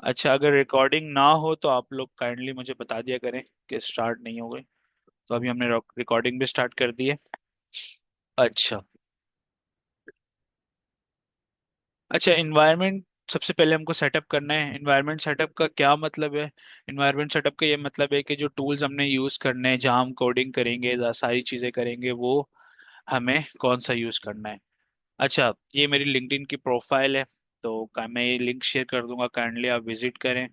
अच्छा, अगर रिकॉर्डिंग ना हो तो आप लोग काइंडली मुझे बता दिया करें कि स्टार्ट नहीं हो गई। तो अभी हमने रिकॉर्डिंग भी स्टार्ट कर दी है। अच्छा। अच्छा, इन्वायरमेंट सबसे पहले हमको सेटअप करना है। इन्वायरमेंट सेटअप का क्या मतलब है? इन्वायरमेंट सेटअप का ये मतलब है कि जो टूल्स हमने यूज़ करने हैं, जहाँ हम कोडिंग करेंगे, सारी चीज़ें करेंगे, वो हमें कौन सा यूज़ करना है। अच्छा, ये मेरी लिंक्डइन की प्रोफाइल है। तो मैं ये लिंक शेयर कर दूंगा, काइंडली आप विजिट करें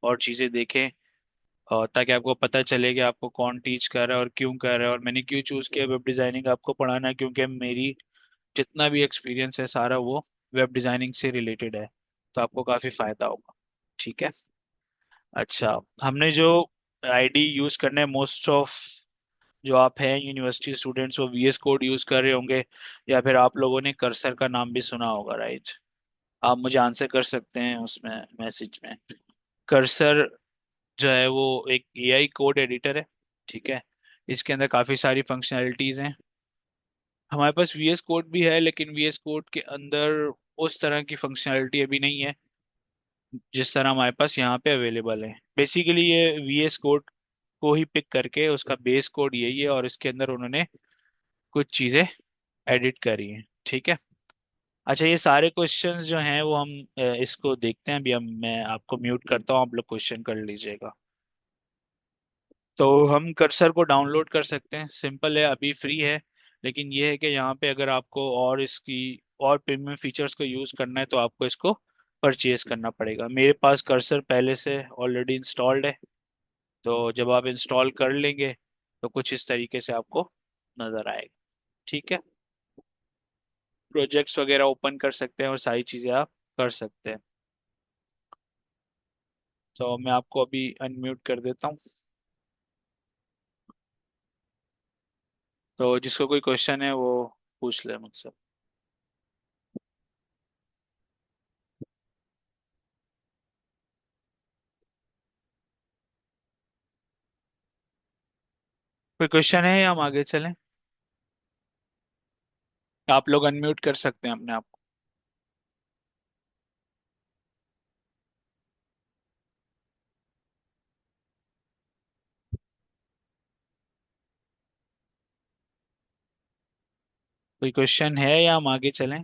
और चीज़ें देखें। और ताकि आपको पता चले कि आपको कौन टीच कर रहा है और क्यों कर रहा है, और मैंने क्यों चूज़ किया वेब डिज़ाइनिंग आपको पढ़ाना है, क्योंकि मेरी जितना भी एक्सपीरियंस है सारा वो वेब डिज़ाइनिंग से रिलेटेड है। तो आपको काफ़ी फ़ायदा होगा। ठीक है। अच्छा, हमने जो आईडी यूज़ करना है, मोस्ट ऑफ जो आप हैं यूनिवर्सिटी स्टूडेंट्स, वो वीएस कोड यूज़ कर रहे होंगे, या फिर आप लोगों ने कर्सर का नाम भी सुना होगा, राइट? आप मुझे आंसर कर सकते हैं उसमें, मैसेज में। कर्सर जो है वो एक एआई कोड एडिटर है। ठीक है। इसके अंदर काफ़ी सारी फंक्शनैलिटीज़ हैं। हमारे पास वीएस कोड भी है, लेकिन वीएस कोड के अंदर उस तरह की फंक्शनैलिटी अभी नहीं है जिस तरह हमारे पास यहाँ पे अवेलेबल है। बेसिकली ये वीएस कोड को ही पिक करके उसका बेस कोड यही है, और इसके अंदर उन्होंने कुछ चीज़ें एडिट करी हैं। ठीक है। अच्छा, ये सारे क्वेश्चंस जो हैं वो हम इसको देखते हैं। अभी मैं आपको म्यूट करता हूँ, आप लोग क्वेश्चन कर लीजिएगा। तो हम कर्सर को डाउनलोड कर सकते हैं, सिंपल है, अभी फ्री है। लेकिन ये है कि यहाँ पे अगर आपको और इसकी और प्रीमियम फीचर्स को यूज़ करना है तो आपको इसको परचेज करना पड़ेगा। मेरे पास कर्सर पहले से ऑलरेडी इंस्टॉल्ड है। तो जब आप इंस्टॉल कर लेंगे तो कुछ इस तरीके से आपको नज़र आएगा। ठीक है। प्रोजेक्ट्स वगैरह ओपन कर सकते हैं और सारी चीज़ें आप कर सकते हैं। तो मैं आपको अभी अनम्यूट कर देता हूँ। तो जिसको कोई क्वेश्चन है वो पूछ ले मुझसे। कोई क्वेश्चन है या हम आगे चलें? आप लोग अनम्यूट कर सकते हैं अपने आप को। कोई क्वेश्चन है या हम आगे चलें?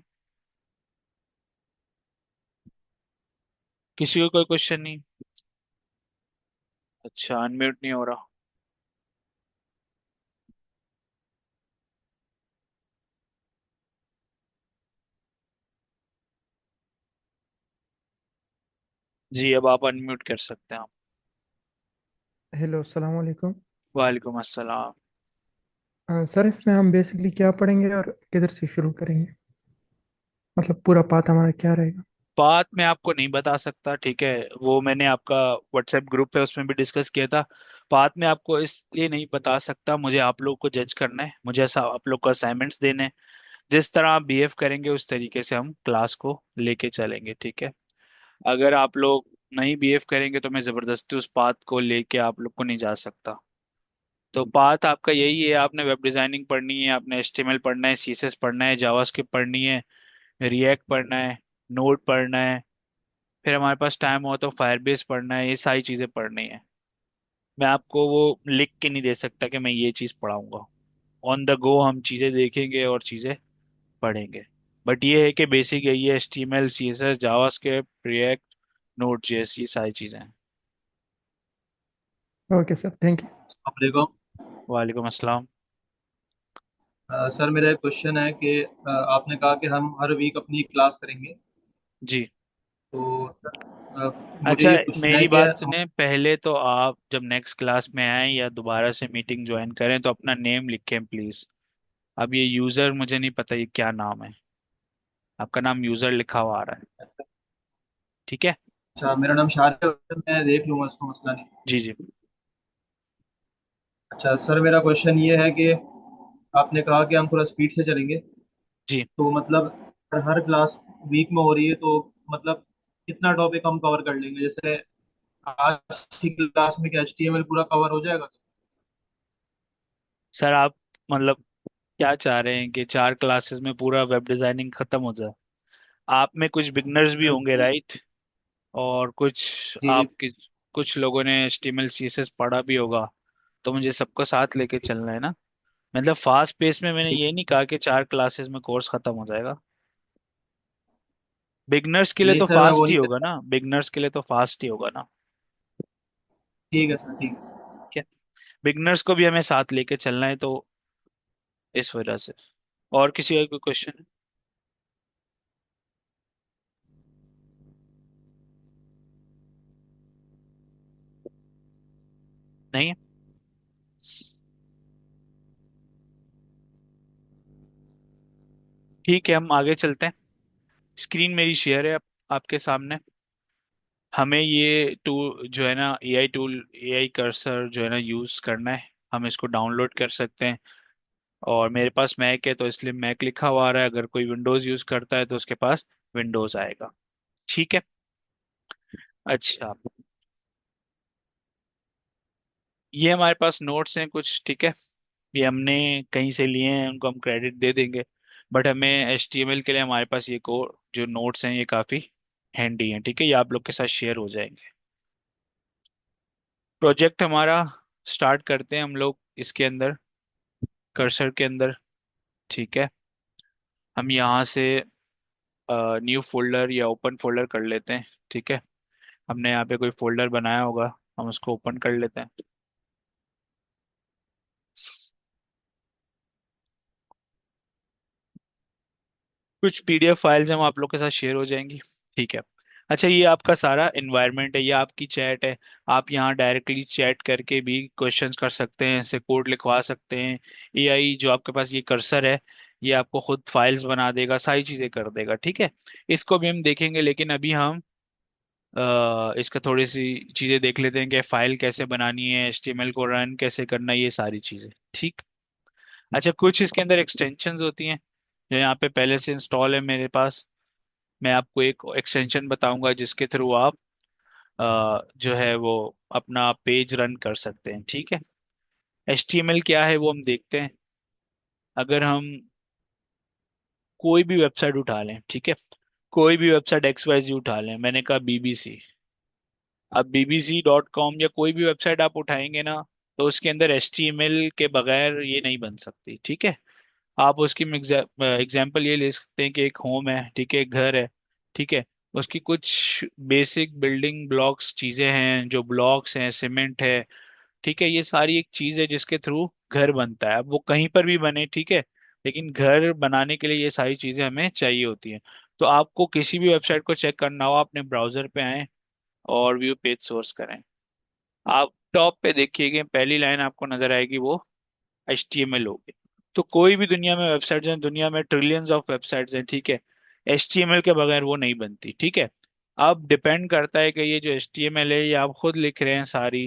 किसी को कोई क्वेश्चन नहीं? अच्छा, अनम्यूट नहीं हो रहा। जी, अब आप अनम्यूट कर सकते हैं आप। हेलो अस्सलाम वालेकुम। वालेकुम अस्सलाम। सर इसमें हम बेसिकली क्या पढ़ेंगे और किधर से शुरू करेंगे? मतलब पूरा पाथ हमारा क्या रहेगा? बात मैं आपको नहीं बता सकता, ठीक है। वो मैंने आपका व्हाट्सएप ग्रुप है उसमें भी डिस्कस किया था। बात में आपको इसलिए नहीं बता सकता, मुझे आप लोग को जज करना है, मुझे ऐसा आप लोग को असाइनमेंट्स देने हैं। जिस तरह आप बिहेव करेंगे उस तरीके से हम क्लास को लेके चलेंगे। ठीक है। अगर आप लोग नहीं बिहेव करेंगे तो मैं जबरदस्ती उस बात को लेके आप लोग को नहीं जा सकता। तो बात आपका यही है, आपने वेब डिजाइनिंग पढ़नी है, आपने एचटीएमएल पढ़ना है, सीएसएस पढ़ना है, जावास्क्रिप्ट पढ़नी है, रिएक्ट पढ़ना है, नोड पढ़ना है, फिर हमारे पास टाइम हो तो फायरबेस पढ़ना है। ये सारी चीज़ें पढ़नी है। मैं आपको वो लिख के नहीं दे सकता कि मैं ये चीज़ पढ़ाऊंगा। ऑन द गो हम चीज़ें देखेंगे और चीज़ें पढ़ेंगे। बट ये है कि बेसिक यही है, HTML, CSS, JavaScript, react, node JS, ये सारी चीज़ें हैं। Okay sir, thank you. वालेकुम। वालेकुम अस्सलाम। सर मेरा एक क्वेश्चन है कि आपने कहा कि हम हर वीक अपनी क्लास करेंगे। जी। तो सर, मुझे अच्छा, ये पूछना है मेरी कि बात सुने, पहले तो आप जब नेक्स्ट क्लास में आए या दोबारा से मीटिंग ज्वाइन करें तो अपना नेम लिखें प्लीज। अब ये यूजर मुझे नहीं पता ये क्या नाम है। आपका नाम यूजर लिखा हुआ आ रहा है। ठीक है। अच्छा, मेरा नाम शारिक है, मैं देख लूंगा, उसको मसला नहीं। जी जी। अच्छा सर, मेरा क्वेश्चन ये है कि आपने कहा कि हम थोड़ा स्पीड से चलेंगे। जी तो मतलब हर क्लास वीक में हो रही है, तो मतलब कितना टॉपिक हम कवर कर लेंगे? जैसे आज की क्लास में क्या HTML पूरा कवर हो जाएगा? सर, आप मतलब क्या चाह रहे हैं कि 4 क्लासेस में पूरा वेब डिजाइनिंग खत्म हो जाए? आप में कुछ बिगनर्स भी होंगे, नहीं, राइट? और कुछ जी जी। आपके कुछ लोगों ने HTML CSS पढ़ा भी होगा। तो मुझे सबको साथ लेके ठीक चलना है ना। मतलब फास्ट पेस में मैंने ठीक। ये नहीं कहा कि 4 क्लासेस में कोर्स खत्म हो जाएगा। बिगनर्स के लिए नहीं तो सर, मैं वो फास्ट ही नहीं होगा कहता। ना, बिगनर्स के लिए तो फास्ट ही होगा ना। ठीक है सर, ठीक है। क्या, बिगनर्स को भी हमें साथ लेके चलना है, तो इस वजह से। और किसी का कोई क्वेश्चन है? नहीं है? ठीक है, हम आगे चलते हैं। स्क्रीन मेरी शेयर है आपके सामने। हमें ये टूल जो है ना, AI टूल, AI कर्सर जो है ना यूज करना है। हम इसको डाउनलोड कर सकते हैं। और मेरे पास मैक है तो इसलिए मैक लिखा हुआ आ रहा है, अगर कोई विंडोज यूज करता है तो उसके पास विंडोज आएगा। ठीक है। अच्छा, ये हमारे पास नोट्स हैं कुछ, ठीक है। ये हमने कहीं से लिए हैं, उनको हम क्रेडिट दे देंगे। बट हमें HTML के लिए हमारे पास ये कोड जो नोट्स हैं ये काफ़ी हैंडी हैं, ठीक है। ये आप लोग के साथ शेयर हो जाएंगे। प्रोजेक्ट हमारा स्टार्ट करते हैं हम लोग इसके अंदर, कर्सर के अंदर, ठीक है। हम यहाँ से न्यू फोल्डर या ओपन फोल्डर कर लेते हैं, ठीक है। हमने यहाँ पे कोई फोल्डर बनाया होगा, हम उसको ओपन कर लेते हैं। कुछ PDF फाइल्स हम आप लोग के साथ शेयर हो जाएंगी, ठीक है। अच्छा, ये आपका सारा इन्वायरमेंट है, ये आपकी चैट है। आप यहाँ डायरेक्टली चैट करके भी क्वेश्चंस कर सकते हैं, ऐसे कोड लिखवा सकते हैं। AI जो आपके पास ये कर्सर है, ये आपको खुद फाइल्स बना देगा, सारी चीज़ें कर देगा, ठीक है। इसको भी हम देखेंगे, लेकिन अभी हम इसका थोड़ी सी चीज़ें देख लेते हैं कि फाइल कैसे बनानी है, HTML को रन कैसे करना है, ये सारी चीज़ें, ठीक। अच्छा, कुछ इसके अंदर एक्सटेंशंस होती हैं जो यहाँ पे पहले से इंस्टॉल है मेरे पास। मैं आपको एक एक्सटेंशन बताऊंगा जिसके थ्रू आप जो है वो अपना पेज रन कर सकते हैं, ठीक है। HTML क्या है वो हम देखते हैं। अगर हम कोई भी वेबसाइट उठा लें, ठीक है, कोई भी वेबसाइट XYZ उठा लें, मैंने कहा BBC। अब BBC.com या कोई भी वेबसाइट आप उठाएंगे ना, तो उसके अंदर HTML के बगैर ये नहीं बन सकती, ठीक है। आप उसकी एग्जाम्पल ये ले सकते हैं कि एक होम है, ठीक है, एक घर है, ठीक है। उसकी कुछ बेसिक बिल्डिंग ब्लॉक्स चीजें हैं, जो ब्लॉक्स हैं, सीमेंट है, ठीक है। ये सारी एक चीज है जिसके थ्रू घर बनता है। अब वो कहीं पर भी बने, ठीक है, लेकिन घर बनाने के लिए ये सारी चीजें हमें चाहिए होती हैं। तो आपको किसी भी वेबसाइट को चेक करना हो, अपने ब्राउजर पे आए और व्यू पेज सोर्स करें। आप टॉप पे देखिएगा, पहली लाइन आपको नजर आएगी, वो HTML होगी। तो कोई भी दुनिया में वेबसाइट्स हैं, दुनिया में ट्रिलियंस ऑफ वेबसाइट्स हैं, ठीक है। HTML के बगैर वो नहीं बनती, ठीक है। अब डिपेंड करता है कि ये जो HTML है ये आप खुद लिख रहे हैं सारी,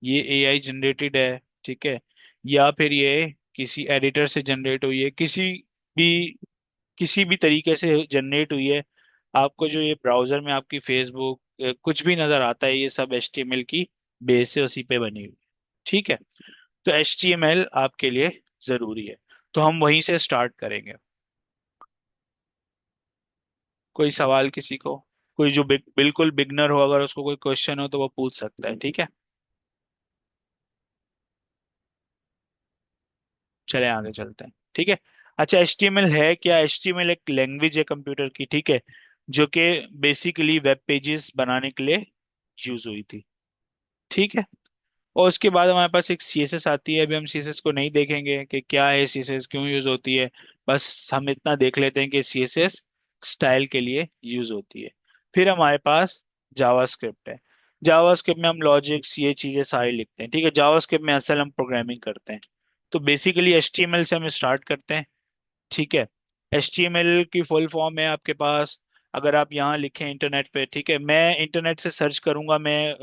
ये AI जनरेटेड है, ठीक है, या फिर ये किसी एडिटर से जनरेट हुई है, भी किसी भी तरीके से जनरेट हुई है। आपको जो ये ब्राउजर में आपकी फेसबुक कुछ भी नजर आता है, ये सब HTML की बेस से उसी पे बनी हुई है, ठीक है। तो HTML आपके लिए जरूरी है। तो हम वहीं से स्टार्ट करेंगे। कोई सवाल किसी को? कोई जो बिल्कुल बिगनर हो, अगर उसको कोई क्वेश्चन हो तो वो पूछ सकता है, ठीक है। चले आगे चलते हैं, ठीक है। अच्छा, HTML है क्या? HTML एक लैंग्वेज है कंप्यूटर की, ठीक है, जो कि बेसिकली वेब पेजेस बनाने के लिए यूज हुई थी, ठीक है। और उसके बाद हमारे पास एक CSS आती है। अभी हम CSS को नहीं देखेंगे कि क्या है CSS, क्यों यूज होती है। बस हम इतना देख लेते हैं कि CSS स्टाइल के लिए यूज होती है। फिर हमारे पास जावास्क्रिप्ट है। जावास्क्रिप्ट में हम लॉजिक्स ये चीजें सारी लिखते हैं, ठीक है। जावास्क्रिप्ट में असल हम प्रोग्रामिंग करते हैं। तो बेसिकली HTML से हम स्टार्ट करते हैं, ठीक है। HTML की फुल फॉर्म है आपके पास, अगर आप यहाँ लिखें इंटरनेट पे, ठीक है, मैं इंटरनेट से सर्च करूंगा, मैं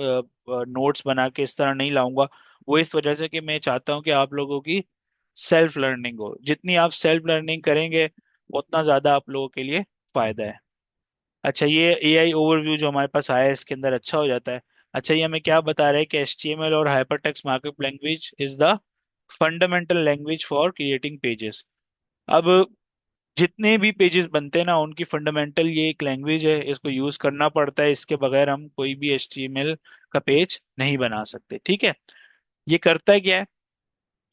नोट्स बना के इस तरह नहीं लाऊंगा। वो इस वजह से कि मैं चाहता हूँ कि आप लोगों की सेल्फ लर्निंग हो। जितनी आप सेल्फ लर्निंग करेंगे उतना ज़्यादा आप लोगों के लिए फायदा है। अच्छा, ये AI ओवरव्यू जो हमारे पास आया है इसके अंदर अच्छा हो जाता है। अच्छा, ये हमें क्या बता रहा है कि HTML और hypertext markup language is the fundamental language for creating pages. अब जितने भी पेजेस बनते हैं ना, उनकी फंडामेंटल ये एक लैंग्वेज है, इसको यूज करना पड़ता है, इसके बगैर हम कोई भी HTML का पेज नहीं बना सकते। ठीक है। ये करता है क्या है,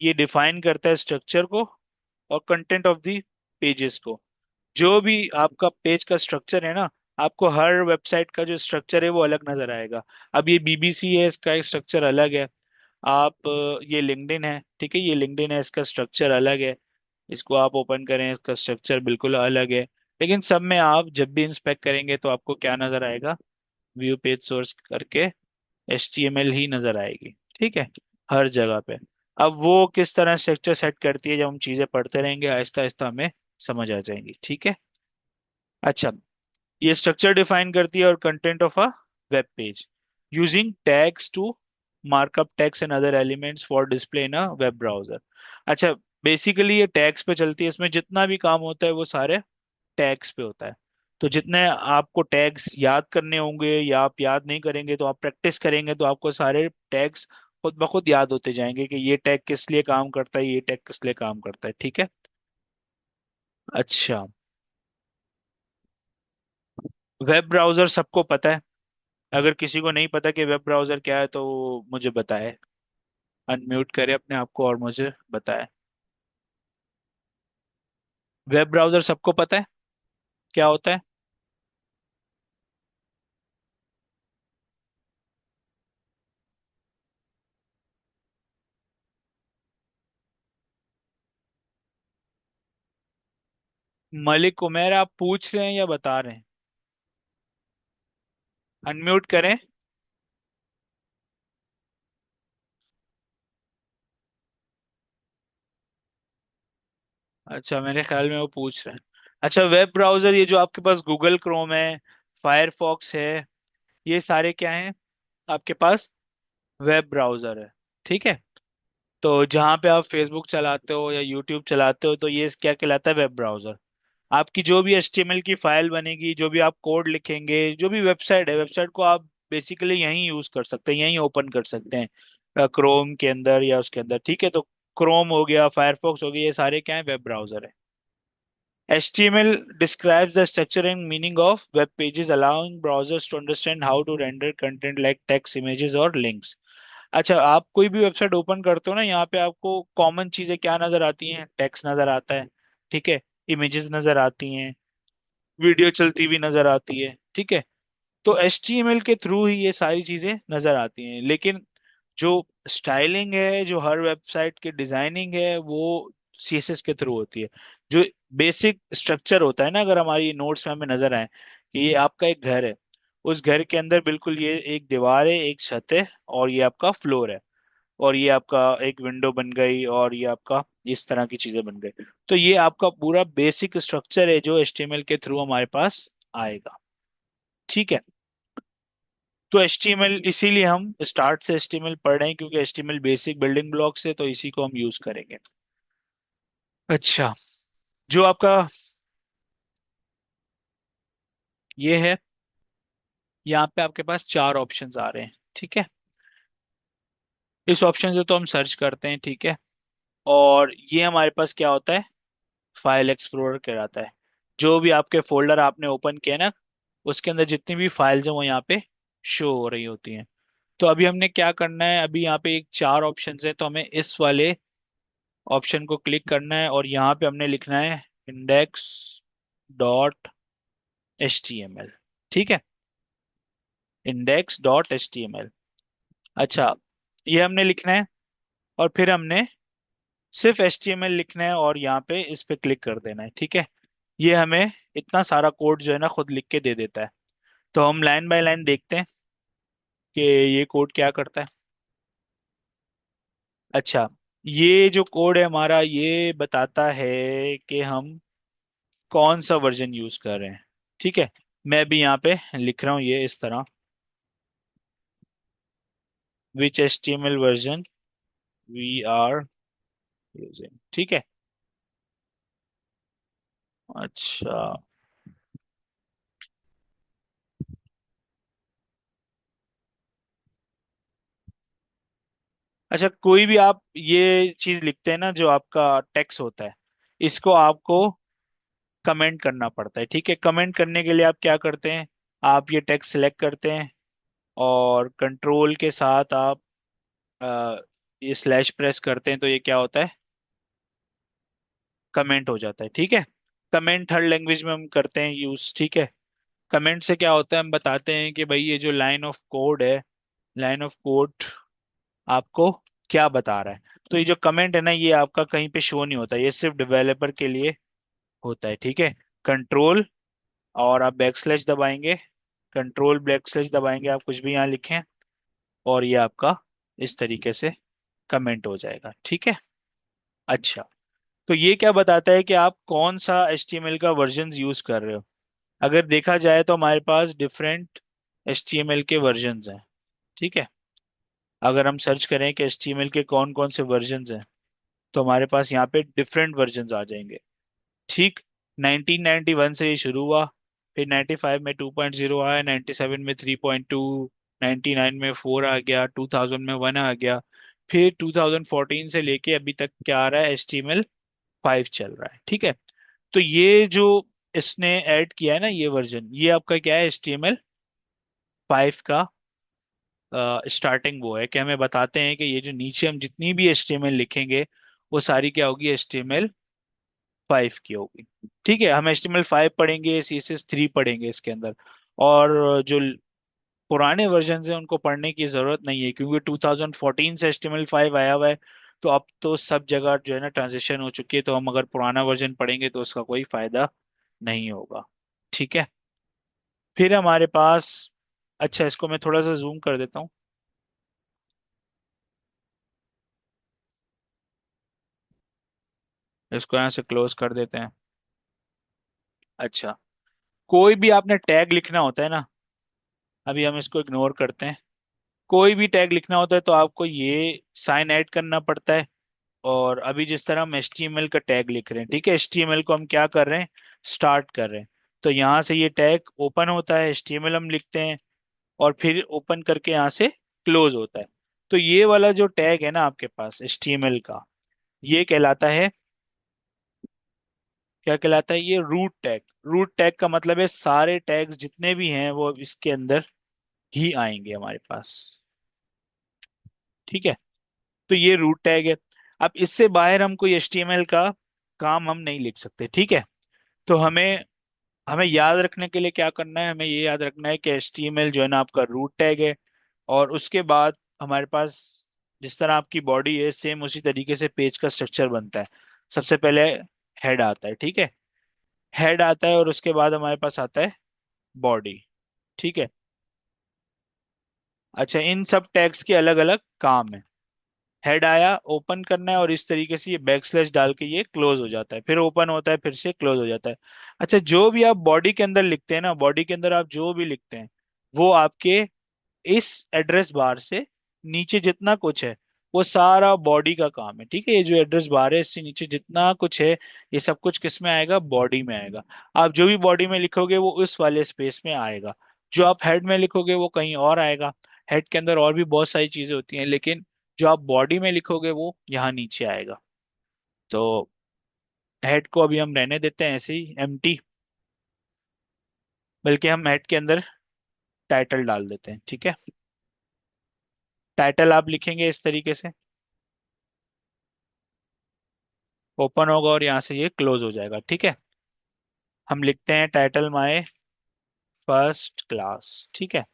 ये डिफाइन करता है स्ट्रक्चर को और कंटेंट ऑफ द पेजेस को। जो भी आपका पेज का स्ट्रक्चर है ना, आपको हर वेबसाइट का जो स्ट्रक्चर है वो अलग नजर आएगा। अब ये BBC है, इसका एक स्ट्रक्चर अलग है। आप ये लिंक्डइन है, ठीक है, ये लिंक्डइन है, इसका स्ट्रक्चर अलग है। इसको आप ओपन करें, इसका स्ट्रक्चर बिल्कुल अलग है। लेकिन सब में आप जब भी इंस्पेक्ट करेंगे तो आपको क्या नजर आएगा, व्यू पेज सोर्स करके HTML ही नजर आएगी। ठीक है, हर जगह पे। अब वो किस तरह स्ट्रक्चर सेट करती है, जब हम चीजें पढ़ते रहेंगे आहिस्ता आहिस्ता हमें समझ आ जाएंगी। ठीक है। अच्छा, ये स्ट्रक्चर डिफाइन करती है और content of a web page using tags to markup text and other elements for display in a web browser. अच्छा, बेसिकली ये टैग्स पे चलती है, इसमें जितना भी काम होता है वो सारे टैग्स पे होता है। तो जितने आपको टैग्स याद करने होंगे, या आप याद नहीं करेंगे तो आप प्रैक्टिस करेंगे तो आपको सारे टैग्स खुद ब खुद याद होते जाएंगे कि ये टैग किस लिए काम करता है, ये टैग किस लिए काम करता है। ठीक है। अच्छा, वेब ब्राउजर सबको पता है। अगर किसी को नहीं पता कि वेब ब्राउजर क्या है तो वो मुझे बताए, अनम्यूट करे अपने आप को और मुझे बताए। वेब ब्राउजर सबको पता है क्या होता है? मलिक उमेर, आप पूछ रहे हैं या बता रहे हैं? अनम्यूट करें। अच्छा, मेरे ख्याल में वो पूछ रहे हैं। अच्छा, वेब ब्राउजर ये जो आपके पास गूगल क्रोम है, फायरफॉक्स है, ये सारे क्या हैं आपके पास? वेब ब्राउजर है। ठीक है। तो जहाँ पे आप फेसबुक चलाते हो या यूट्यूब चलाते हो तो ये क्या कहलाता है, वेब ब्राउजर। आपकी जो भी HTML की फाइल बनेगी, जो भी आप कोड लिखेंगे, जो भी वेबसाइट है, वेबसाइट को आप बेसिकली यहीं यूज कर सकते हैं, यहीं ओपन कर सकते हैं, क्रोम के अंदर या उसके अंदर। ठीक है। तो क्रोम हो गया, फायरफॉक्स हो गया, ये सारे क्या है, वेब ब्राउजर है। HTML describes the structure and meaning of web pages, allowing browsers to understand how to render content like text, images और links। अच्छा, आप कोई भी वेबसाइट ओपन करते हो ना, यहाँ पे आपको कॉमन चीजें क्या नजर आती हैं? टेक्स्ट नजर आता है, ठीक है, इमेजेस नजर आती हैं, वीडियो चलती हुई नजर आती है। ठीक है। तो HTML के थ्रू ही ये सारी चीजें नजर आती हैं। लेकिन जो स्टाइलिंग है, जो हर वेबसाइट की डिजाइनिंग है, वो CSS के थ्रू होती है। जो बेसिक स्ट्रक्चर होता है ना, अगर हमारी नोट्स में हमें नजर आए कि ये आपका एक घर है, उस घर के अंदर बिल्कुल ये एक दीवार है, एक छत है, और ये आपका फ्लोर है, और ये आपका एक विंडो बन गई, और ये आपका इस तरह की चीजें बन गई। तो ये आपका पूरा बेसिक स्ट्रक्चर है जो HTML के थ्रू हमारे पास आएगा। ठीक है। तो HTML इसीलिए हम स्टार्ट से HTML पढ़ रहे हैं, क्योंकि HTML बेसिक बिल्डिंग ब्लॉक्स है, तो इसी को हम यूज करेंगे। अच्छा, जो आपका ये है, यहाँ पे आपके पास चार ऑप्शंस आ रहे हैं। ठीक है। इस ऑप्शन से तो हम सर्च करते हैं। ठीक है। और ये हमारे पास क्या होता है, फाइल एक्सप्लोरर कहलाता है। जो भी आपके फोल्डर आपने ओपन किए ना, उसके अंदर जितनी भी फाइल्स हैं वो यहाँ पे शो हो रही होती हैं। तो अभी हमने क्या करना है, अभी यहाँ पे एक चार ऑप्शंस है, तो हमें इस वाले ऑप्शन को क्लिक करना है और यहाँ पे हमने लिखना है index.html। ठीक है, index.html। अच्छा, ये हमने लिखना है, और फिर हमने सिर्फ HTML लिखना है और यहाँ पे इस पे क्लिक कर देना है। ठीक है। ये हमें इतना सारा कोड जो है ना खुद लिख के दे देता है। तो हम लाइन बाय लाइन देखते हैं कि ये कोड क्या करता है। अच्छा, ये जो कोड है हमारा, ये बताता है कि हम कौन सा वर्जन यूज कर रहे हैं। ठीक है। मैं भी यहाँ पे लिख रहा हूँ ये इस तरह, which HTML version we are using. ठीक है। अच्छा। अच्छा, कोई भी आप ये चीज लिखते हैं ना, जो आपका टेक्स्ट होता है, इसको आपको कमेंट करना पड़ता है। ठीक है, कमेंट करने के लिए आप क्या करते हैं, आप ये टेक्स्ट सेलेक्ट करते हैं और कंट्रोल के साथ आप ये स्लैश प्रेस करते हैं, तो ये क्या होता है, कमेंट हो जाता है। ठीक है, कमेंट हर लैंग्वेज में हम करते हैं यूज। ठीक है, कमेंट से क्या होता है, हम बताते हैं कि भाई ये जो लाइन ऑफ कोड है, लाइन ऑफ कोड आपको क्या बता रहा है। तो ये जो कमेंट है ना, ये आपका कहीं पे शो नहीं होता, ये सिर्फ डेवलपर के लिए होता है। ठीक है, कंट्रोल और आप बैक स्लैश दबाएंगे, कंट्रोल बैक स्लैश दबाएंगे, आप कुछ भी यहाँ लिखें और ये आपका इस तरीके से कमेंट हो जाएगा। ठीक है, अच्छा, तो ये क्या बताता है कि आप कौन सा HTML का वर्जन यूज कर रहे हो। अगर देखा जाए तो हमारे पास डिफरेंट HTML के वर्जन्स हैं। ठीक है, अगर हम सर्च करें कि HTML के कौन कौन से वर्जन्स हैं, तो हमारे पास यहाँ पे डिफरेंट वर्जन्स आ जाएंगे। ठीक, 1991 से ये शुरू हुआ, फिर 95 में 2.0 आया, 97 में 3.2, 99 में 4 आ गया, 2000 में 1 आ गया, फिर 2014 से लेके अभी तक क्या आ रहा है, HTML5 चल रहा है। ठीक है, तो ये जो इसने ऐड किया है ना, ये वर्जन, ये आपका क्या है, HTML5 का स्टार्टिंग वो है कि हमें बताते हैं कि ये जो नीचे हम जितनी भी HTML लिखेंगे वो सारी क्या होगी, HTML5 की होगी। ठीक है, हम HTML5 पढ़ेंगे, CSS3 पढ़ेंगे इसके अंदर, और जो पुराने वर्जन हैं उनको पढ़ने की जरूरत नहीं है, क्योंकि 2014 से HTML5 आया हुआ है। तो अब तो सब जगह जो है ना ट्रांजिशन हो चुकी है, तो हम अगर पुराना वर्जन पढ़ेंगे तो उसका कोई फायदा नहीं होगा। ठीक है, फिर हमारे पास, अच्छा इसको मैं थोड़ा सा जूम कर देता हूँ, इसको यहाँ से क्लोज कर देते हैं। अच्छा, कोई भी आपने टैग लिखना होता है ना, अभी हम इसको इग्नोर करते हैं, कोई भी टैग लिखना होता है तो आपको ये साइन ऐड करना पड़ता है। और अभी जिस तरह हम HTML का टैग लिख रहे हैं, ठीक है, HTML को हम क्या कर रहे हैं, स्टार्ट कर रहे हैं, तो यहाँ से ये टैग ओपन होता है, HTML हम लिखते हैं, और फिर ओपन करके यहाँ से क्लोज होता है। तो ये वाला जो टैग है ना आपके पास HTML का, ये कहलाता है, क्या कहलाता है, ये रूट टैग। रूट टैग का मतलब है सारे टैग्स जितने भी हैं वो इसके अंदर ही आएंगे हमारे पास। ठीक है, तो ये रूट टैग है। अब इससे बाहर हम कोई HTML का काम हम नहीं लिख सकते। ठीक है, तो हमें हमें याद रखने के लिए क्या करना है, हमें ये याद रखना है कि HTML जो है ना आपका रूट टैग है, और उसके बाद हमारे पास जिस तरह आपकी बॉडी है, सेम उसी तरीके से पेज का स्ट्रक्चर बनता है। सबसे पहले हेड आता है, ठीक है, हेड आता है, और उसके बाद हमारे पास आता है बॉडी। ठीक है, अच्छा, इन सब टैग्स के अलग अलग काम है। हेड आया, ओपन करना है, और इस तरीके से ये बैक स्लैश डाल के ये क्लोज हो जाता है, फिर ओपन होता है, फिर से क्लोज हो जाता है। अच्छा, जो भी आप बॉडी के अंदर लिखते हैं ना, बॉडी के अंदर आप जो भी लिखते हैं वो आपके इस एड्रेस बार से नीचे जितना कुछ है वो सारा बॉडी का काम है। ठीक है, ये जो एड्रेस बार है इससे नीचे जितना कुछ है ये सब कुछ किस में आएगा, बॉडी में आएगा। आप जो भी बॉडी में लिखोगे वो उस वाले स्पेस में आएगा, जो आप हेड में लिखोगे वो कहीं और आएगा। हेड के अंदर और भी बहुत सारी चीजें होती हैं, लेकिन जो आप बॉडी में लिखोगे वो यहाँ नीचे आएगा। तो हेड को अभी हम रहने देते हैं ऐसे ही एम्प्टी, बल्कि हम हेड के अंदर टाइटल डाल देते हैं। ठीक है, टाइटल आप लिखेंगे इस तरीके से, ओपन होगा और यहाँ से ये क्लोज हो जाएगा। ठीक है, हम लिखते हैं टाइटल माय फर्स्ट क्लास। ठीक है,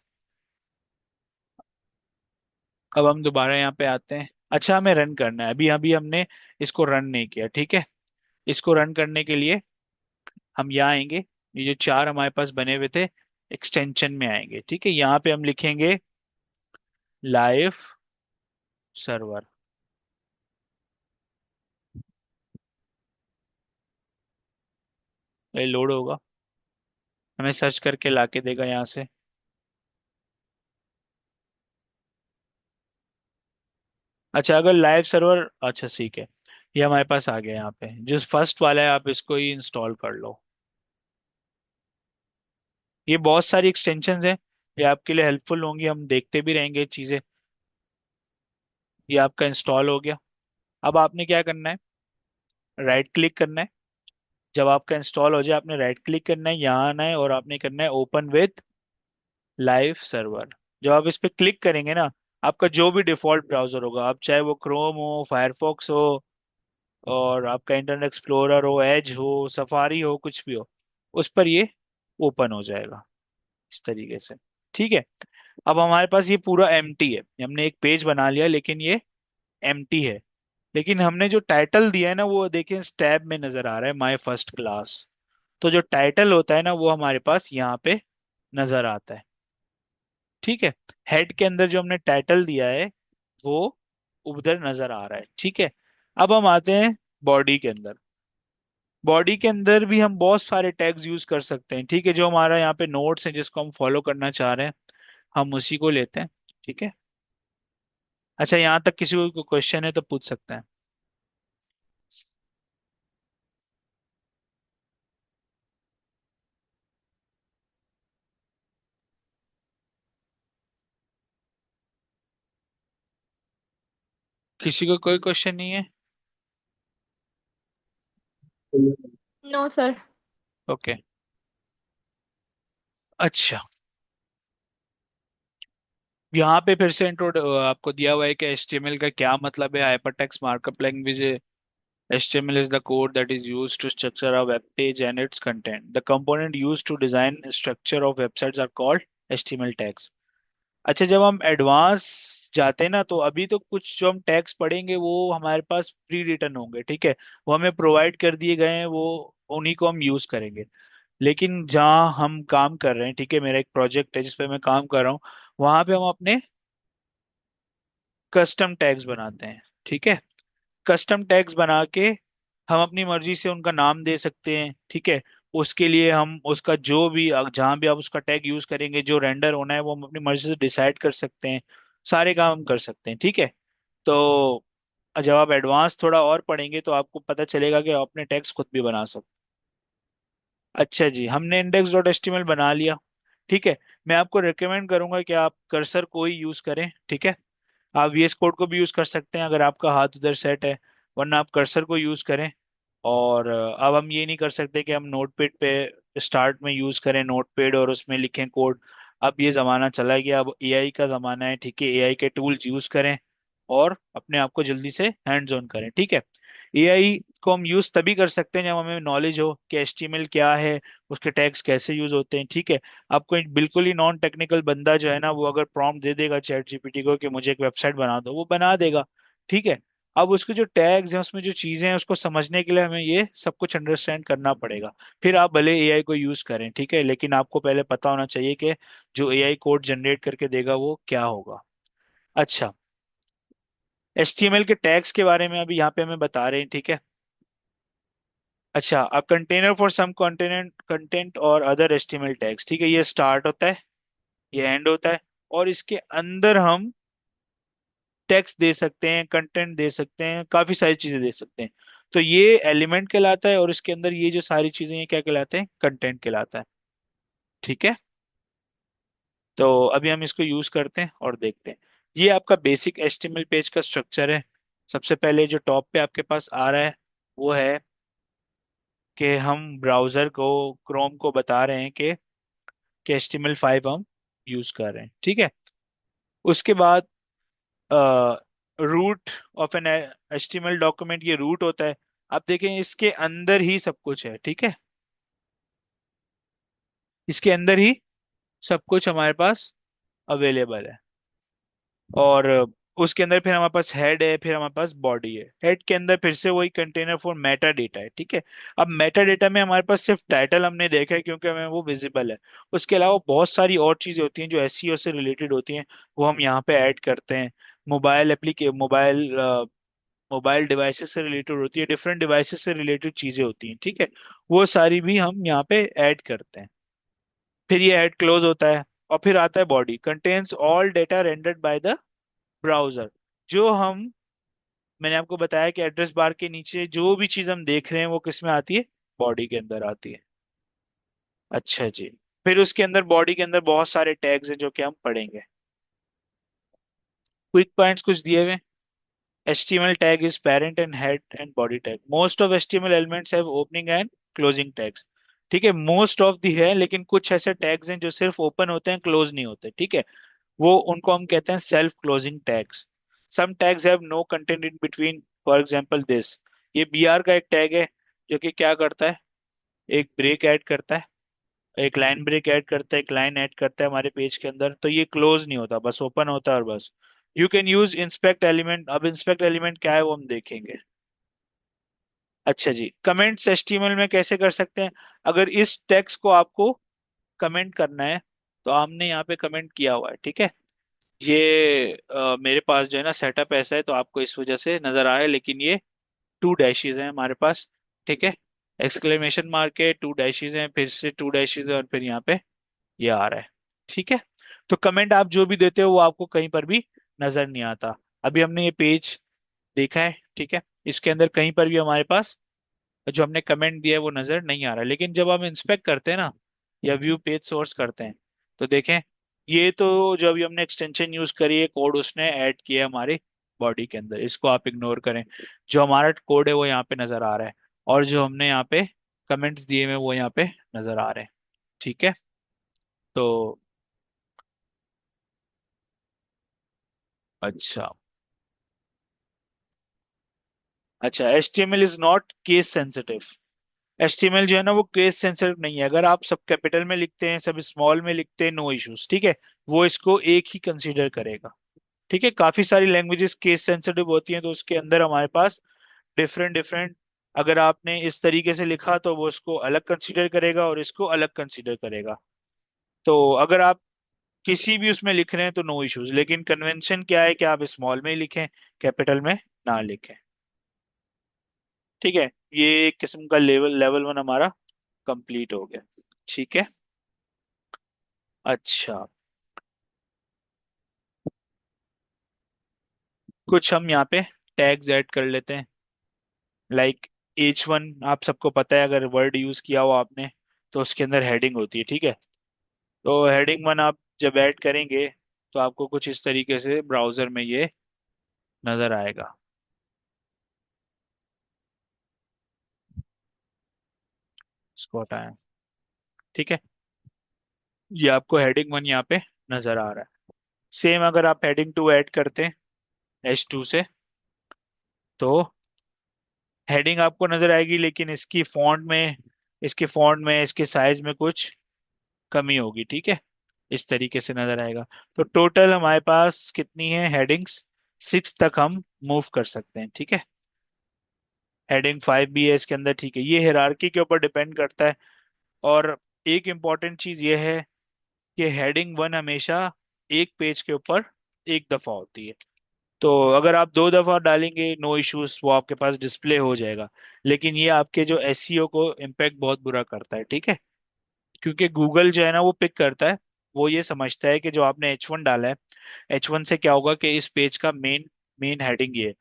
अब हम दोबारा यहाँ पे आते हैं। अच्छा, हमें रन करना है, अभी अभी हमने इसको रन नहीं किया। ठीक है, इसको रन करने के लिए हम यहाँ आएंगे, ये जो चार हमारे पास बने हुए थे एक्सटेंशन में आएंगे। ठीक है, यहाँ पे हम लिखेंगे लाइव सर्वर, ये लोड होगा, हमें सर्च करके लाके देगा यहाँ से। अच्छा, अगर लाइव सर्वर, अच्छा ठीक है, ये हमारे पास आ गया। यहाँ पे जो फर्स्ट वाला है आप इसको ही इंस्टॉल कर लो। ये बहुत सारी एक्सटेंशंस हैं, ये आपके लिए हेल्पफुल होंगी, हम देखते भी रहेंगे चीज़ें। ये आपका इंस्टॉल हो गया। अब आपने क्या करना है, राइट क्लिक करना है, जब आपका इंस्टॉल हो जाए आपने राइट क्लिक करना है, यहाँ आना है और आपने करना है ओपन विथ लाइव सर्वर। जब आप इस पे क्लिक करेंगे ना, आपका जो भी डिफॉल्ट ब्राउजर होगा, आप चाहे वो क्रोम हो, फायरफॉक्स हो, और आपका इंटरनेट एक्सप्लोरर हो, एज हो, सफारी हो, कुछ भी हो, उस पर ये ओपन हो जाएगा इस तरीके से। ठीक है। अब हमारे पास ये पूरा एम्प्टी है, हमने एक पेज बना लिया लेकिन ये एम्प्टी है। लेकिन हमने जो टाइटल दिया है ना, वो देखिए इस टैब में नजर आ रहा है, माय फर्स्ट क्लास। तो जो टाइटल होता है ना, वो हमारे पास यहाँ पे नजर आता है। ठीक है। हेड के अंदर जो हमने टाइटल दिया है वो उधर नजर आ रहा है। ठीक है। अब हम आते हैं बॉडी के अंदर। बॉडी के अंदर भी हम बहुत सारे टैग्स यूज कर सकते हैं। ठीक है। जो हमारा यहाँ पे नोट्स है जिसको हम फॉलो करना चाह रहे हैं, हम उसी को लेते हैं। ठीक है। अच्छा, यहाँ तक किसी को क्वेश्चन है तो पूछ सकते हैं। किसी को कोई क्वेश्चन नहीं है? No sir. ओके। अच्छा, यहाँ पे फिर से इंट्रो आपको दिया हुआ है कि HTML का क्या मतलब है। हाइपरटेक्स्ट मार्कअप लैंग्वेज है। HTML is the code that is used to structure a web page and its content. The component used to design structure of websites are called HTML tags. अच्छा, जब हम advance जाते हैं ना, तो अभी तो कुछ जो हम टैग्स पढ़ेंगे वो हमारे पास प्री रिटन होंगे। ठीक है। वो हमें प्रोवाइड कर दिए गए हैं, वो उन्हीं को हम यूज करेंगे। लेकिन जहाँ हम काम कर रहे हैं, ठीक है, मेरा एक प्रोजेक्ट है जिसपे मैं काम कर रहा हूँ, वहां पे हम अपने कस्टम टैग्स बनाते हैं। ठीक है। कस्टम टैग्स बना के हम अपनी मर्जी से उनका नाम दे सकते हैं। ठीक है। उसके लिए हम उसका जो भी जहाँ भी आप उसका टैग यूज करेंगे, जो रेंडर होना है वो हम अपनी मर्जी से डिसाइड कर सकते हैं। सारे काम हम कर सकते हैं। ठीक है। तो जब आप एडवांस थोड़ा और पढ़ेंगे तो आपको पता चलेगा कि आप अपने टैग्स खुद भी बना सकते। अच्छा जी, हमने index.html बना लिया। ठीक है। मैं आपको रिकमेंड करूंगा कि आप कर्सर को ही यूज करें। ठीक है। आप VS कोड को भी यूज कर सकते हैं अगर आपका हाथ उधर सेट है, वरना आप कर्सर को यूज करें। और अब हम ये नहीं कर सकते कि हम नोटपैड पे स्टार्ट में यूज करें नोटपैड और उसमें लिखें कोड। अब ये जमाना चला गया, अब AI का जमाना है। ठीक है। AI के टूल्स यूज करें और अपने आप को जल्दी से हैंड्स ऑन करें। ठीक है। AI को हम यूज तभी कर सकते हैं जब हमें नॉलेज हो कि HTML क्या है, उसके टैग्स कैसे यूज होते हैं। ठीक है। आपको एक बिल्कुल ही नॉन टेक्निकल बंदा जो है ना, वो अगर प्रॉम्प्ट दे देगा ChatGPT को कि मुझे एक वेबसाइट बना दो, वो बना देगा। ठीक है। अब उसके जो टैग्स हैं, उसमें जो चीजें हैं, उसको समझने के लिए हमें ये सब कुछ अंडरस्टैंड करना पड़ेगा। फिर आप भले AI को यूज करें। ठीक है। लेकिन आपको पहले पता होना चाहिए कि जो AI कोड जनरेट करके देगा वो क्या होगा। अच्छा, HTML के टैग्स के बारे में अभी यहाँ पे हमें बता रहे हैं। ठीक है। अच्छा, a container for some content और अदर HTML टैग्स। ठीक है। ये स्टार्ट होता है, ये एंड होता है, और इसके अंदर हम टेक्स्ट दे सकते हैं, कंटेंट दे सकते हैं, काफी सारी चीजें दे सकते हैं। तो ये एलिमेंट कहलाता है और इसके अंदर ये जो सारी चीजें हैं क्या कहलाते हैं? कंटेंट कहलाता है। ठीक है। तो अभी हम इसको यूज करते हैं और देखते हैं। ये आपका बेसिक HTML पेज का स्ट्रक्चर है। सबसे पहले जो टॉप पे आपके पास आ रहा है वो है कि हम ब्राउजर को, क्रोम को बता रहे हैं कि HTML5 हम यूज कर रहे हैं। ठीक है। उसके बाद root of an HTML document, ये रूट होता है। आप देखें इसके अंदर ही सब कुछ है। ठीक है। इसके अंदर ही सब कुछ हमारे पास अवेलेबल है। और उसके अंदर फिर हमारे पास हेड है, फिर हमारे पास बॉडी है। हेड के अंदर फिर से वही कंटेनर फॉर मेटा डेटा है। ठीक है। अब मेटा डेटा में हमारे पास सिर्फ टाइटल हमने देखा है क्योंकि हमें वो विजिबल है। उसके अलावा बहुत सारी और चीजें होती हैं जो SEO से रिलेटेड होती हैं, वो हम यहाँ पे ऐड करते हैं। मोबाइल एप्लीके मोबाइल मोबाइल डिवाइसेस से रिलेटेड होती है, डिफरेंट डिवाइसेस से रिलेटेड चीजें होती हैं। ठीक है। वो सारी भी हम यहाँ पे ऐड करते हैं। फिर ये ऐड क्लोज होता है। और फिर आता है body, contains all data rendered by the browser. जो हम, मैंने आपको बताया कि एड्रेस बार के नीचे जो भी चीज हम देख रहे हैं वो किस में आती है? बॉडी के अंदर आती है। अच्छा जी। फिर उसके अंदर, बॉडी के अंदर बहुत सारे टैग्स हैं जो कि हम पढ़ेंगे। क्विक पॉइंट्स कुछ दिए हुए हैं। HTML tag is parent and head and body tag. Most of HTML elements have opening and closing tags. ठीक है, मोस्ट ऑफ दी है, लेकिन कुछ ऐसे टैग्स हैं जो सिर्फ ओपन होते हैं, क्लोज नहीं होते। ठीक है, वो उनको हम कहते हैं self closing tags. Some tags have no content in between, for example this. ये बीआर का एक टैग है जो कि क्या करता है, एक ब्रेक ऐड करता है, एक लाइन ब्रेक ऐड करता है, एक लाइन ऐड करता है हमारे पेज के अंदर। तो ये क्लोज नहीं होता, बस ओपन होता है और बस। You can use inspect element. अब इंस्पेक्ट एलिमेंट क्या है वो हम देखेंगे। अच्छा जी, कमेंट्स एचटीएमएल में कैसे कर सकते हैं? अगर इस टेक्स्ट को आपको कमेंट करना है, तो हमने यहाँ पे कमेंट किया हुआ है। ठीक है, ये मेरे पास जो है ना सेटअप ऐसा है, तो आपको इस वजह से नजर आ रहा है, लेकिन ये टू डैशेज हैं हमारे पास। ठीक है, एक्सक्लेमेशन मार्क है, टू डैशेज हैं, फिर से टू डैशेज है, और फिर यहाँ पे ये आ रहा है। ठीक है, तो कमेंट आप जो भी देते हो वो आपको कहीं पर भी नजर नहीं आता। अभी हमने ये पेज देखा है। ठीक है, इसके अंदर कहीं पर भी हमारे पास जो हमने कमेंट दिया है वो नजर नहीं आ रहा है। लेकिन जब हम इंस्पेक्ट करते हैं ना, या व्यू पेज सोर्स करते हैं, तो देखें, ये तो जो अभी हमने एक्सटेंशन यूज करी है, कोड उसने ऐड किया है हमारे बॉडी के अंदर, इसको आप इग्नोर करें। जो हमारा कोड है वो यहाँ पे नजर आ रहा है, और जो हमने यहाँ पे कमेंट्स दिए हुए हैं वो यहाँ पे नजर आ रहे हैं। ठीक है, तो अच्छा, अच्छा, HTML is not case sensitive. HTML जो है ना वो केस सेंसिटिव नहीं है। अगर आप सब कैपिटल में लिखते हैं, सब स्मॉल में लिखते हैं, नो इश्यूज। ठीक है, वो इसको एक ही कंसीडर करेगा। ठीक है, काफी सारी लैंग्वेजेस केस सेंसिटिव होती हैं, तो उसके अंदर हमारे पास डिफरेंट डिफरेंट, अगर आपने इस तरीके से लिखा तो वो इसको अलग कंसीडर करेगा और इसको अलग कंसीडर करेगा। तो अगर आप किसी भी उसमें लिख रहे हैं तो नो इश्यूज, लेकिन कन्वेंशन क्या है कि आप स्मॉल में ही लिखें, कैपिटल में ना लिखें। ठीक है, ये एक किस्म का लेवल लेवल वन हमारा कंप्लीट हो गया। ठीक है, अच्छा, कुछ हम यहाँ पे टैग्स ऐड कर लेते हैं। लाइक H1, आप सबको पता है, अगर वर्ड यूज किया हो आपने, तो उसके अंदर हेडिंग होती है। ठीक है, तो हेडिंग वन आप जब ऐड करेंगे, तो आपको कुछ इस तरीके से ब्राउजर में ये नजर आएगा। इसको हटाएं। ठीक है, ये आपको हेडिंग वन यहाँ पे नजर आ रहा है। सेम अगर आप हेडिंग टू ऐड करते हैं H2 से, तो हेडिंग आपको नजर आएगी, लेकिन इसके फॉन्ट में इसके साइज में कुछ कमी होगी। ठीक है, इस तरीके से नजर आएगा। तो टोटल हमारे पास कितनी है हेडिंग्स? 6 तक हम मूव कर सकते हैं। ठीक है, हेडिंग 5 भी है इसके अंदर। ठीक है, ये हिरार्की के ऊपर डिपेंड करता है। और एक इम्पॉर्टेंट चीज ये है कि हेडिंग वन हमेशा एक पेज के ऊपर एक दफा होती है। तो अगर आप दो दफा डालेंगे, नो इश्यूज, वो आपके पास डिस्प्ले हो जाएगा। लेकिन ये आपके जो एसईओ को इम्पेक्ट बहुत बुरा करता है। ठीक है, क्योंकि गूगल जो है ना वो पिक करता है, वो ये समझता है कि जो आपने H1 डाला है, H1 से क्या होगा कि इस पेज का मेन मेन हेडिंग ये है।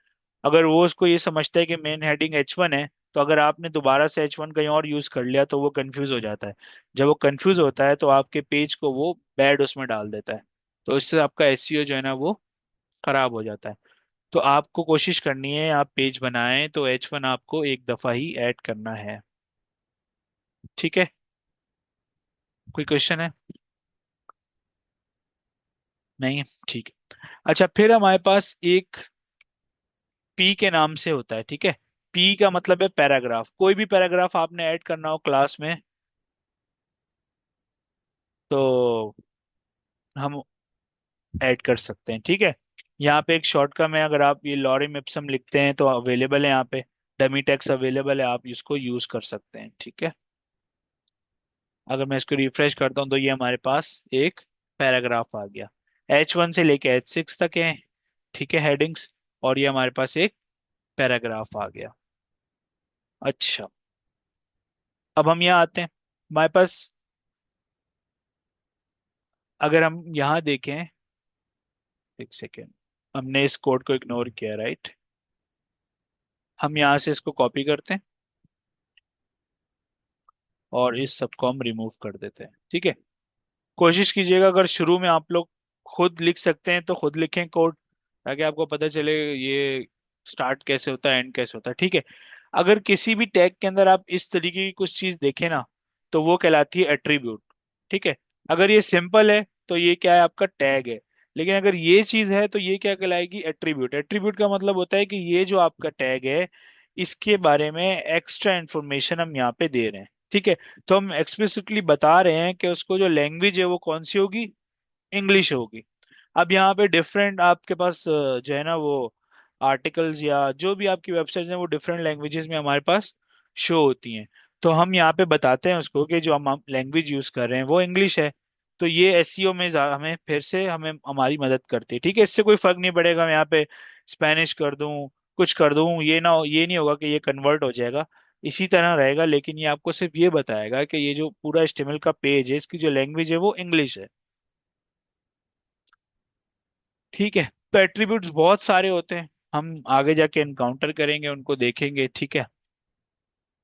अगर वो उसको ये समझता है कि मेन हेडिंग H1 है, तो अगर आपने दोबारा से H1 कहीं और यूज कर लिया तो वो कंफ्यूज हो जाता है। जब वो कंफ्यूज होता है तो आपके पेज को वो बैड उसमें डाल देता है। तो इससे आपका एसईओ जो है ना वो खराब हो जाता है। तो आपको कोशिश करनी है, आप पेज बनाएं तो H1 आपको एक दफा ही ऐड करना है। ठीक है, कोई क्वेश्चन है? नहीं? ठीक है, अच्छा, फिर हमारे पास एक पी के नाम से होता है। ठीक है, पी का मतलब है पैराग्राफ। कोई भी पैराग्राफ आपने ऐड करना हो क्लास में, तो हम ऐड कर सकते हैं। ठीक है, यहाँ पे एक शॉर्टकट है, अगर आप ये लॉरिम इप्सम लिखते हैं तो अवेलेबल है यहाँ पे, डमी टेक्स्ट अवेलेबल है, आप इसको यूज कर सकते हैं। ठीक है, अगर मैं इसको रिफ्रेश करता हूँ तो ये हमारे पास एक पैराग्राफ आ गया। H1 से लेके H6 तक है। ठीक है, हेडिंग्स, और ये हमारे पास एक पैराग्राफ आ गया। अच्छा, अब हम यहाँ आते हैं, हमारे पास, अगर हम यहाँ देखें, एक सेकेंड, हमने इस कोड को इग्नोर किया, राइट? हम यहाँ से इसको कॉपी करते हैं और इस सब को हम रिमूव कर देते हैं। ठीक है, कोशिश कीजिएगा अगर शुरू में आप लोग खुद लिख सकते हैं तो खुद लिखें कोड, ताकि आपको पता चले ये स्टार्ट कैसे होता है, एंड कैसे होता है। ठीक है, अगर किसी भी टैग के अंदर आप इस तरीके की कुछ चीज देखें ना, तो वो कहलाती है एट्रीब्यूट। ठीक है। अगर ये सिंपल है तो ये क्या है, आपका टैग है। लेकिन अगर ये चीज है तो ये क्या कहलाएगी, एट्रीब्यूट। एट्रीब्यूट का मतलब होता है कि ये जो आपका टैग है, इसके बारे में एक्स्ट्रा इंफॉर्मेशन हम यहाँ पे दे रहे हैं। ठीक है। तो हम एक्सप्लिसिटली बता रहे हैं कि उसको जो लैंग्वेज है वो कौन सी होगी, इंग्लिश होगी। अब यहाँ पे डिफरेंट आपके पास जो है ना वो आर्टिकल्स या जो भी आपकी वेबसाइट्स हैं वो डिफरेंट लैंग्वेजेस में हमारे पास शो होती हैं। तो हम यहाँ पे बताते हैं उसको कि जो हम लैंग्वेज यूज कर रहे हैं वो इंग्लिश है। तो ये एसईओ में हमें फिर से हमें हमारी मदद करती है। ठीक है। इससे कोई फर्क नहीं पड़ेगा मैं यहाँ पे स्पेनिश कर दूं, कुछ कर दूं, ये नहीं होगा कि ये कन्वर्ट हो जाएगा। इसी तरह रहेगा, लेकिन ये आपको सिर्फ ये बताएगा कि ये जो पूरा एचटीएमएल का पेज है इसकी जो लैंग्वेज है वो इंग्लिश है। ठीक है। तो एट्रीब्यूट्स बहुत सारे होते हैं, हम आगे जाके एनकाउंटर करेंगे, उनको देखेंगे। ठीक है।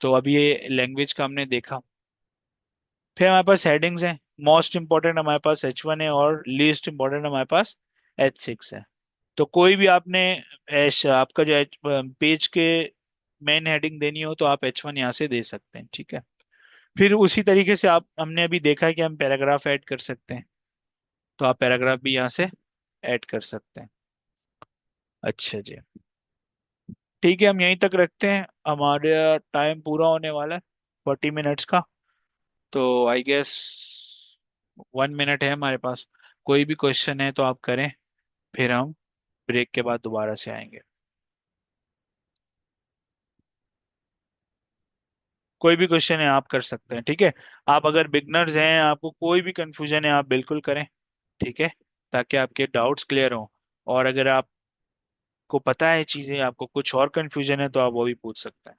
तो अभी ये लैंग्वेज का हमने देखा। फिर हमारे पास हेडिंग्स हैं। मोस्ट इंपॉर्टेंट हमारे पास H1 है और लीस्ट इंपॉर्टेंट हमारे पास H6 है। तो कोई भी आपने आपका जो पेज के मेन हेडिंग देनी हो तो आप H1 यहाँ से दे सकते हैं। ठीक है। फिर उसी तरीके से आप हमने अभी देखा है कि हम पैराग्राफ ऐड कर सकते हैं, तो आप पैराग्राफ भी यहाँ से ऐड कर सकते हैं। अच्छा जी। ठीक है, हम यहीं तक रखते हैं, हमारे टाइम पूरा होने वाला है 40 मिनट्स का। तो आई गेस 1 मिनट है हमारे पास। कोई भी क्वेश्चन है तो आप करें, फिर हम ब्रेक के बाद दोबारा से आएंगे। कोई भी क्वेश्चन है आप कर सकते हैं। ठीक है। आप अगर बिगनर्स हैं, आपको कोई भी कंफ्यूजन है, आप बिल्कुल करें। ठीक है। ताकि आपके डाउट्स क्लियर हों। और अगर आपको पता है चीज़ें, आपको कुछ और कंफ्यूजन है, तो आप वो भी पूछ सकते हैं।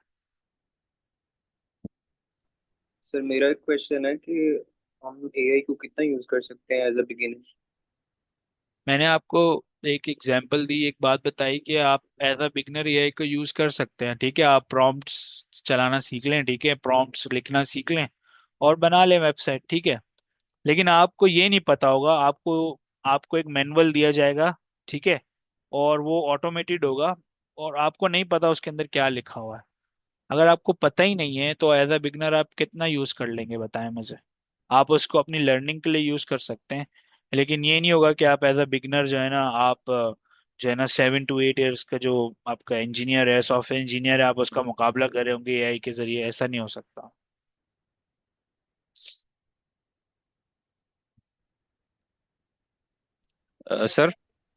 सर मेरा एक क्वेश्चन है कि हम एआई को कितना यूज कर सकते हैं एज अ बिगिनर। मैंने आपको एक एग्जांपल दी, एक बात बताई कि आप एज अ बिगनर एआई को यूज कर सकते हैं। ठीक है। आप प्रॉम्प्ट्स चलाना सीख लें, ठीक है, प्रॉम्प्ट्स लिखना सीख लें और बना लें वेबसाइट। ठीक है। लेकिन आपको ये नहीं पता होगा, आपको आपको एक मैनुअल दिया जाएगा। ठीक है। और वो ऑटोमेटेड होगा, और आपको नहीं पता उसके अंदर क्या लिखा हुआ है। अगर आपको पता ही नहीं है तो एज अ बिगनर आप कितना यूज कर लेंगे, बताएं मुझे। आप उसको अपनी लर्निंग के लिए यूज कर सकते हैं, लेकिन ये नहीं होगा कि आप एज अ बिगनर जो है ना, आप जो है ना 7 to 8 years का जो आपका इंजीनियर है, सॉफ्टवेयर इंजीनियर है, आप उसका मुकाबला कर रहे होंगे एआई के जरिए। ऐसा नहीं हो सकता। सर।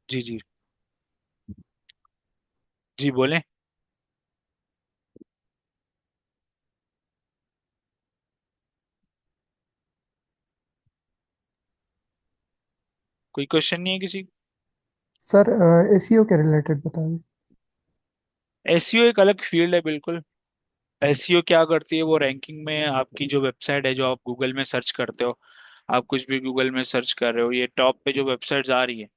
जी जी। जी बोलें। कोई क्वेश्चन नहीं है किसी। सर एसईओ के रिलेटेड बता दें। एसईओ एक अलग फील्ड है बिल्कुल। एसईओ क्या करती है, वो रैंकिंग में आपकी जो वेबसाइट है, जो आप गूगल में सर्च करते हो, आप कुछ भी गूगल में सर्च कर रहे हो, ये टॉप पे जो वेबसाइट्स आ रही है,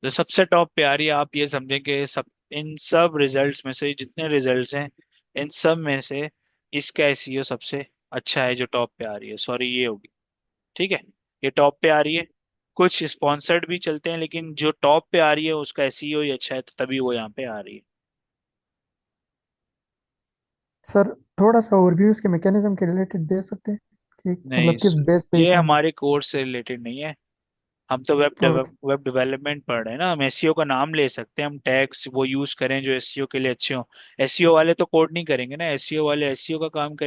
जो सबसे टॉप पे आ रही है, आप ये समझें कि सब इन सब रिजल्ट्स में से जितने रिजल्ट्स हैं, इन सब में से इसका एसईओ सबसे अच्छा है जो टॉप पे आ रही है। सॉरी, ये होगी। ठीक है। ये टॉप पे आ रही है। कुछ स्पॉन्सर्ड भी चलते हैं, लेकिन जो टॉप पे आ रही है उसका एसईओ ही अच्छा है, तो तभी वो यहाँ पे आ रही है। सर थोड़ा सा ओवरव्यू इसके मैकेनिज्म के रिलेटेड दे सकते हैं कि नहीं मतलब किस सर, बेस पे ये ये काम। हमारे कोर्स से रिलेटेड नहीं है। हम तो ओके वेब डेवलपमेंट पढ़ रहे हैं ना, हम एसईओ का नाम ले सकते हैं, हम टैग्स वो यूज करें जो एसईओ के लिए अच्छे हो। एसईओ वाले तो कोड नहीं करेंगे ना, एसईओ वाले एसईओ का काम करेंगे।